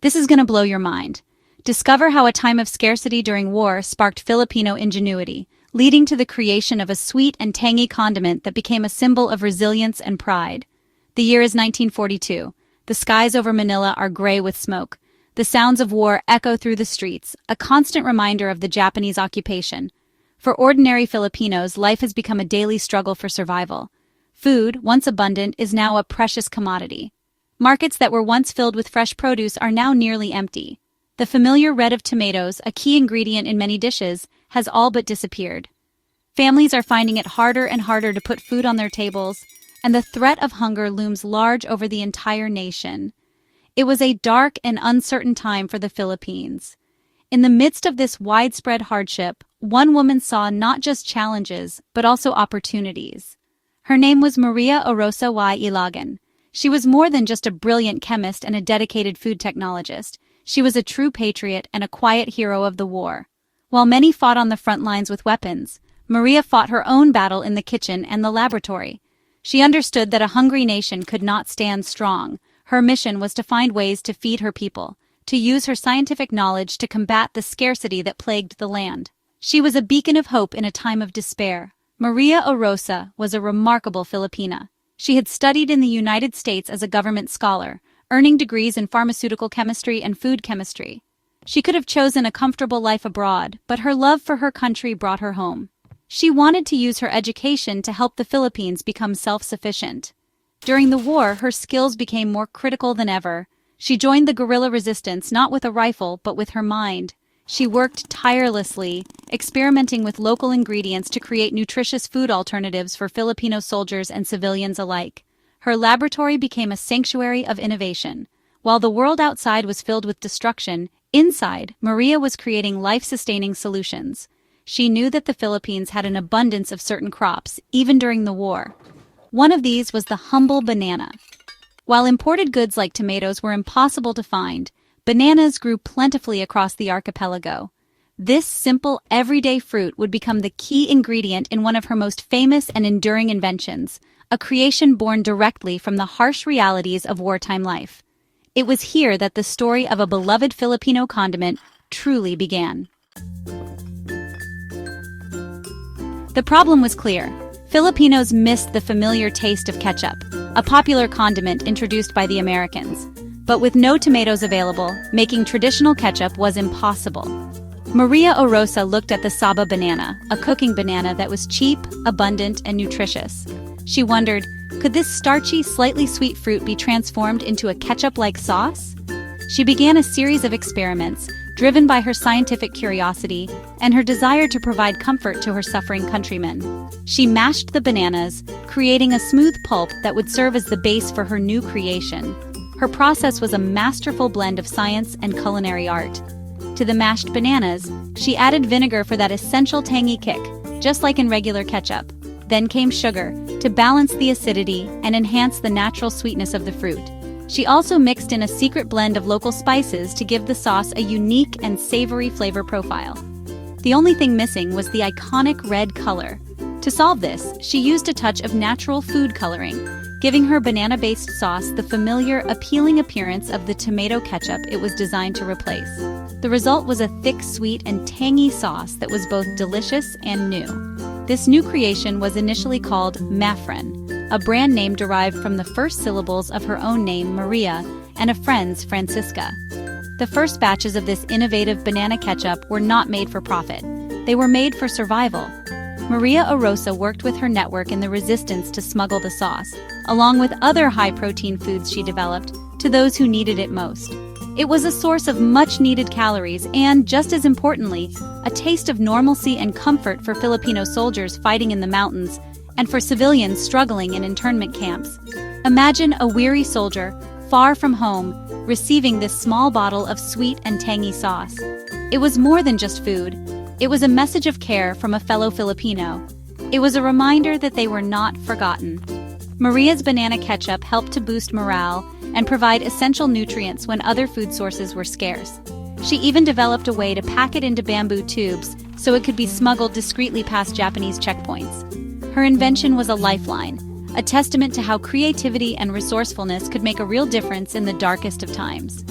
This is gonna blow your mind. Discover how a time of scarcity during war sparked Filipino ingenuity, leading to the creation of a sweet and tangy condiment that became a symbol of resilience and pride. The year is 1942. The skies over Manila are gray with smoke. The sounds of war echo through the streets, a constant reminder of the Japanese occupation. For ordinary Filipinos, life has become a daily struggle for survival. Food, once abundant, is now a precious commodity. Markets that were once filled with fresh produce are now nearly empty. The familiar red of tomatoes, a key ingredient in many dishes, has all but disappeared. Families are finding it harder and harder to put food on their tables, and the threat of hunger looms large over the entire nation. It was a dark and uncertain time for the Philippines. In the midst of this widespread hardship, one woman saw not just challenges, but also opportunities. Her name was Maria Orosa y Ilagan. She was more than just a brilliant chemist and a dedicated food technologist. She was a true patriot and a quiet hero of the war. While many fought on the front lines with weapons, Maria fought her own battle in the kitchen and the laboratory. She understood that a hungry nation could not stand strong. Her mission was to find ways to feed her people, to use her scientific knowledge to combat the scarcity that plagued the land. She was a beacon of hope in a time of despair. Maria Orosa was a remarkable Filipina. She had studied in the United States as a government scholar, earning degrees in pharmaceutical chemistry and food chemistry. She could have chosen a comfortable life abroad, but her love for her country brought her home. She wanted to use her education to help the Philippines become self-sufficient. During the war, her skills became more critical than ever. She joined the guerrilla resistance not with a rifle, but with her mind. She worked tirelessly, experimenting with local ingredients to create nutritious food alternatives for Filipino soldiers and civilians alike. Her laboratory became a sanctuary of innovation. While the world outside was filled with destruction, inside, Maria was creating life-sustaining solutions. She knew that the Philippines had an abundance of certain crops, even during the war. One of these was the humble banana. While imported goods like tomatoes were impossible to find, bananas grew plentifully across the archipelago. This simple, everyday fruit would become the key ingredient in one of her most famous and enduring inventions, a creation born directly from the harsh realities of wartime life. It was here that the story of a beloved Filipino condiment truly began. The problem was clear. Filipinos missed the familiar taste of ketchup, a popular condiment introduced by the Americans. But with no tomatoes available, making traditional ketchup was impossible. Maria Orosa looked at the Saba banana, a cooking banana that was cheap, abundant, and nutritious. She wondered, could this starchy, slightly sweet fruit be transformed into a ketchup-like sauce? She began a series of experiments, driven by her scientific curiosity and her desire to provide comfort to her suffering countrymen. She mashed the bananas, creating a smooth pulp that would serve as the base for her new creation. Her process was a masterful blend of science and culinary art. To the mashed bananas, she added vinegar for that essential tangy kick, just like in regular ketchup. Then came sugar, to balance the acidity and enhance the natural sweetness of the fruit. She also mixed in a secret blend of local spices to give the sauce a unique and savory flavor profile. The only thing missing was the iconic red color. To solve this, she used a touch of natural food coloring, giving her banana-based sauce the familiar, appealing appearance of the tomato ketchup it was designed to replace. The result was a thick, sweet, and tangy sauce that was both delicious and new. This new creation was initially called Mafren, a brand name derived from the first syllables of her own name, Maria, and a friend's, Francisca. The first batches of this innovative banana ketchup were not made for profit. They were made for survival. Maria Orosa worked with her network in the resistance to smuggle the sauce, along with other high-protein foods she developed, to those who needed it most. It was a source of much-needed calories and, just as importantly, a taste of normalcy and comfort for Filipino soldiers fighting in the mountains and for civilians struggling in internment camps. Imagine a weary soldier, far from home, receiving this small bottle of sweet and tangy sauce. It was more than just food. It was a message of care from a fellow Filipino. It was a reminder that they were not forgotten. Maria's banana ketchup helped to boost morale and provide essential nutrients when other food sources were scarce. She even developed a way to pack it into bamboo tubes so it could be smuggled discreetly past Japanese checkpoints. Her invention was a lifeline, a testament to how creativity and resourcefulness could make a real difference in the darkest of times.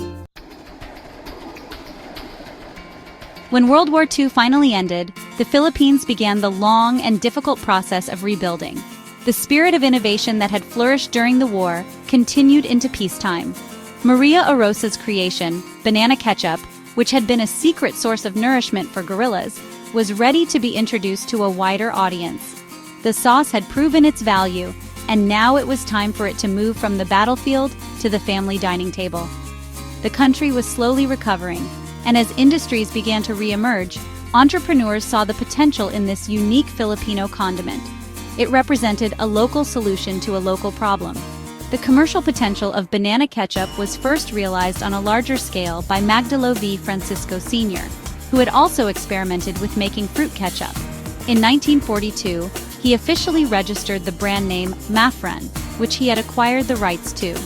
When World War II finally ended, the Philippines began the long and difficult process of rebuilding. The spirit of innovation that had flourished during the war continued into peacetime. Maria Orosa's creation, banana ketchup, which had been a secret source of nourishment for guerrillas, was ready to be introduced to a wider audience. The sauce had proven its value, and now it was time for it to move from the battlefield to the family dining table. The country was slowly recovering, and as industries began to re-emerge, entrepreneurs saw the potential in this unique Filipino condiment. It represented a local solution to a local problem. The commercial potential of banana ketchup was first realized on a larger scale by Magdalo V. Francisco Sr., who had also experimented with making fruit ketchup. In 1942, he officially registered the brand name Mafran, which he had acquired the rights to.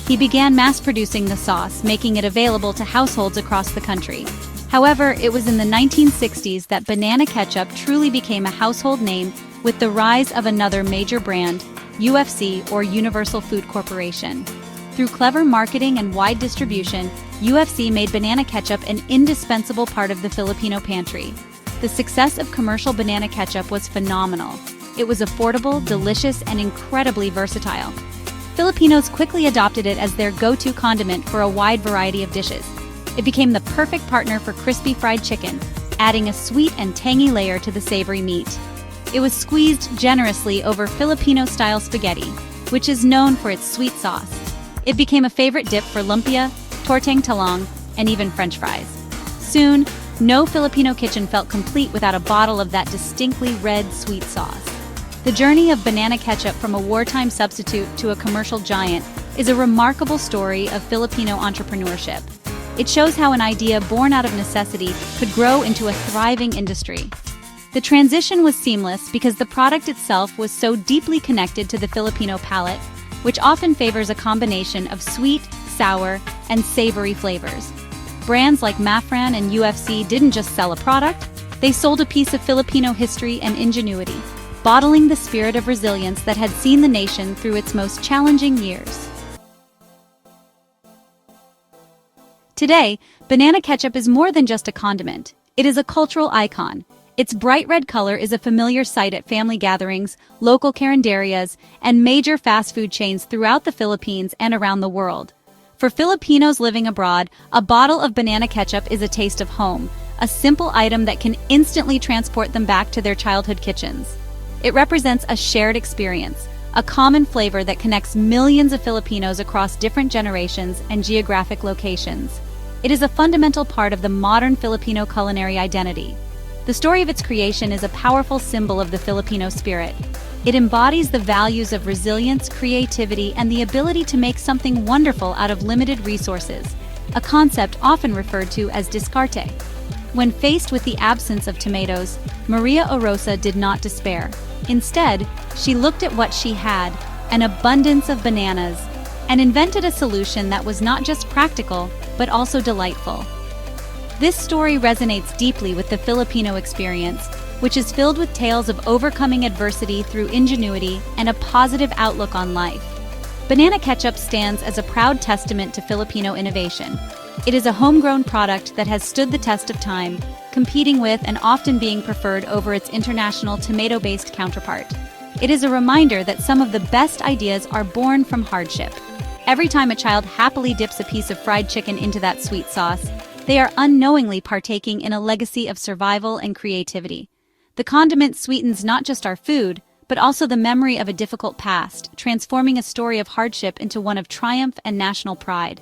He began mass-producing the sauce, making it available to households across the country. However, it was in the 1960s that banana ketchup truly became a household name with the rise of another major brand, UFC or Universal Food Corporation. Through clever marketing and wide distribution, UFC made banana ketchup an indispensable part of the Filipino pantry. The success of commercial banana ketchup was phenomenal. It was affordable, delicious, and incredibly versatile. Filipinos quickly adopted it as their go-to condiment for a wide variety of dishes. It became the perfect partner for crispy fried chicken, adding a sweet and tangy layer to the savory meat. It was squeezed generously over Filipino-style spaghetti, which is known for its sweet sauce. It became a favorite dip for lumpia, tortang talong, and even French fries. Soon, no Filipino kitchen felt complete without a bottle of that distinctly red sweet sauce. The journey of banana ketchup from a wartime substitute to a commercial giant is a remarkable story of Filipino entrepreneurship. It shows how an idea born out of necessity could grow into a thriving industry. The transition was seamless because the product itself was so deeply connected to the Filipino palate, which often favors a combination of sweet, sour, and savory flavors. Brands like Mafran and UFC didn't just sell a product, they sold a piece of Filipino history and ingenuity, bottling the spirit of resilience that had seen the nation through its most challenging years. Today, banana ketchup is more than just a condiment. It is a cultural icon. Its bright red color is a familiar sight at family gatherings, local carinderias, and major fast food chains throughout the Philippines and around the world. For Filipinos living abroad, a bottle of banana ketchup is a taste of home, a simple item that can instantly transport them back to their childhood kitchens. It represents a shared experience, a common flavor that connects millions of Filipinos across different generations and geographic locations. It is a fundamental part of the modern Filipino culinary identity. The story of its creation is a powerful symbol of the Filipino spirit. It embodies the values of resilience, creativity, and the ability to make something wonderful out of limited resources, a concept often referred to as discarte. When faced with the absence of tomatoes, Maria Orosa did not despair. Instead, she looked at what she had, an abundance of bananas, and invented a solution that was not just practical, but also delightful. This story resonates deeply with the Filipino experience, which is filled with tales of overcoming adversity through ingenuity and a positive outlook on life. Banana ketchup stands as a proud testament to Filipino innovation. It is a homegrown product that has stood the test of time, competing with and often being preferred over its international tomato-based counterpart. It is a reminder that some of the best ideas are born from hardship. Every time a child happily dips a piece of fried chicken into that sweet sauce, they are unknowingly partaking in a legacy of survival and creativity. The condiment sweetens not just our food, but also the memory of a difficult past, transforming a story of hardship into one of triumph and national pride.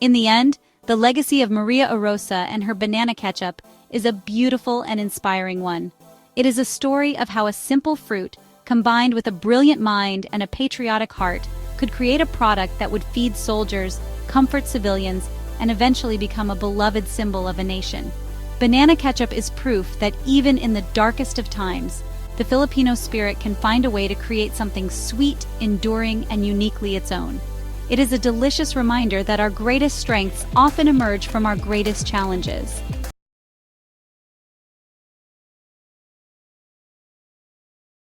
In the end, the legacy of Maria Orosa and her banana ketchup is a beautiful and inspiring one. It is a story of how a simple fruit, combined with a brilliant mind and a patriotic heart, could create a product that would feed soldiers, comfort civilians, and eventually become a beloved symbol of a nation. Banana ketchup is proof that even in the darkest of times, the Filipino spirit can find a way to create something sweet, enduring, and uniquely its own. It is a delicious reminder that our greatest strengths often emerge from our greatest challenges.